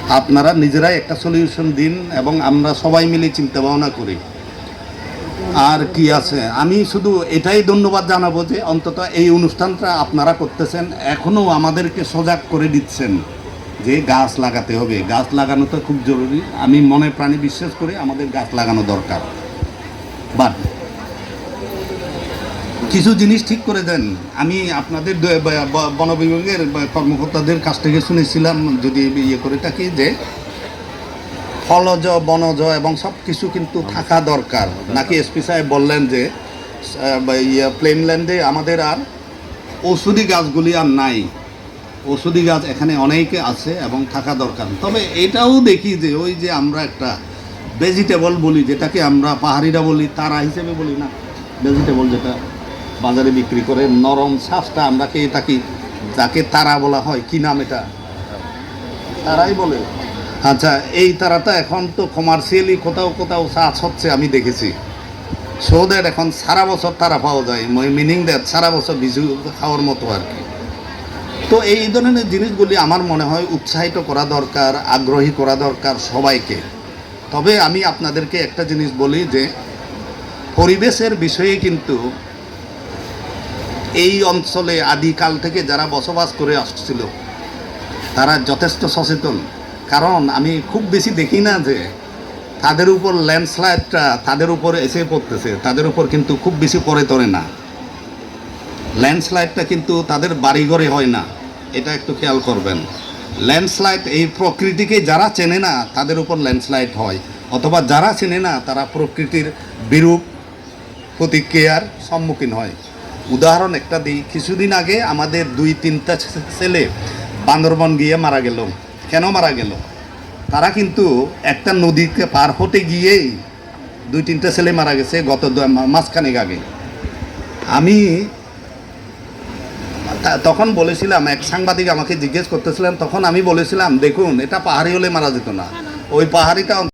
আপনারা নিজেরাই একটা সলিউশন দিন এবং আমরা সবাই মিলে চিন্তা ভাবনা করি। আর কি আছে, আমি শুধু এটাই ধন্যবাদ জানাবো যে অন্তত এই অনুষ্ঠানটা আপনারা করতেছেন, এখনও আমাদেরকে সজাগ করে দিচ্ছেন যে গাছ লাগাতে হবে। গাছ লাগানো তো খুব জরুরি, আমি মনে প্রাণে বিশ্বাস করি আমাদের গাছ লাগানো দরকার। বাট কিছু জিনিস ঠিক করে দেন। আমি আপনাদের বন বিভাগের কর্মকর্তাদের কাছ থেকে শুনেছিলাম, যদি ইয়ে করে থাকি, যে ফলজ বনজ এবং সব কিছু কিন্তু থাকা দরকার। নাকি এসপি সাহেব বললেন যে প্লেনল্যান্ডে আমাদের আর ঔষধি গাছগুলি আর নাই, ঔষধি গাছ এখানে অনেকে আছে এবং থাকা দরকার। তবে এটাও দেখি যে ওই যে আমরা একটা ভেজিটেবল বলি, যেটাকে আমরা পাহাড়িরা বলি, তারা হিসেবে বলি না, ভেজিটেবল যেটা বাজারে বিক্রি করে নরম শ্বাসটা আমরা খেয়ে থাকি, যাকে তারা বলা হয়। কি নাম এটা? তারাই বলে। আচ্ছা, এই তারাটা এখন তো কমার্শিয়ালি কোথাও কোথাও চাষ হচ্ছে, আমি দেখেছি। সো দ্যাট এখন সারা বছর তারা পাওয়া যায়, মিনিং দ্যাট সারা বছর বিজু খাওয়ার মতো আর কি। তো এই ধরনের জিনিসগুলি আমার মনে হয় উৎসাহিত করা দরকার, আগ্রহী করা দরকার সবাইকে। তবে আমি আপনাদেরকে একটা জিনিস বলি যে পরিবেশের বিষয়ে কিন্তু এই অঞ্চলে আদিকাল থেকে যারা বসবাস করে আসছিল তারা যথেষ্ট সচেতন। কারণ আমি খুব বেশি দেখি না যে তাদের উপর ল্যান্ডস্লাইডটা তাদের উপর এসে পড়তেছে, তাদের উপর কিন্তু খুব বেশি পড়ে তরে না। ল্যান্ডস্লাইডটা কিন্তু তাদের বাড়িঘরে হয় না, এটা একটু খেয়াল করবেন। ল্যান্ডস্লাইড এই প্রকৃতিকে যারা চেনে না তাদের উপর ল্যান্ডস্লাইড হয়, অথবা যারা চেনে না তারা প্রকৃতির বিরূপ প্রতিক্রিয়ার সম্মুখীন হয়। উদাহরণ একটা দিই, কিছুদিন আগে আমাদের 2-3টা ছেলে বান্দরবন গিয়ে মারা গেল। কেন মারা গেল? তারা কিন্তু একটা নদীকে পার হতে গিয়েই 2-3টা ছেলে মারা গেছে গত মাসখানেক আগে। আমি তখন বলেছিলাম, এক সাংবাদিক আমাকে জিজ্ঞেস করতেছিলেন, তখন আমি বলেছিলাম দেখুন এটা পাহাড়ি হলে মারা যেত না, ওই পাহাড়িটা